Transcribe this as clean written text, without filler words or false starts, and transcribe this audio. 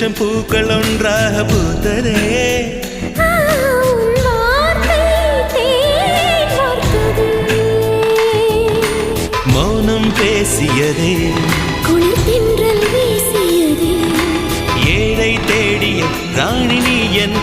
லட்சம் பூக்கள் ஒன்றாக பூத்ததே. மௌனம் பேசியதே, குளிர் வீசியதே. ஏழை தேடிய ராணி நீ என்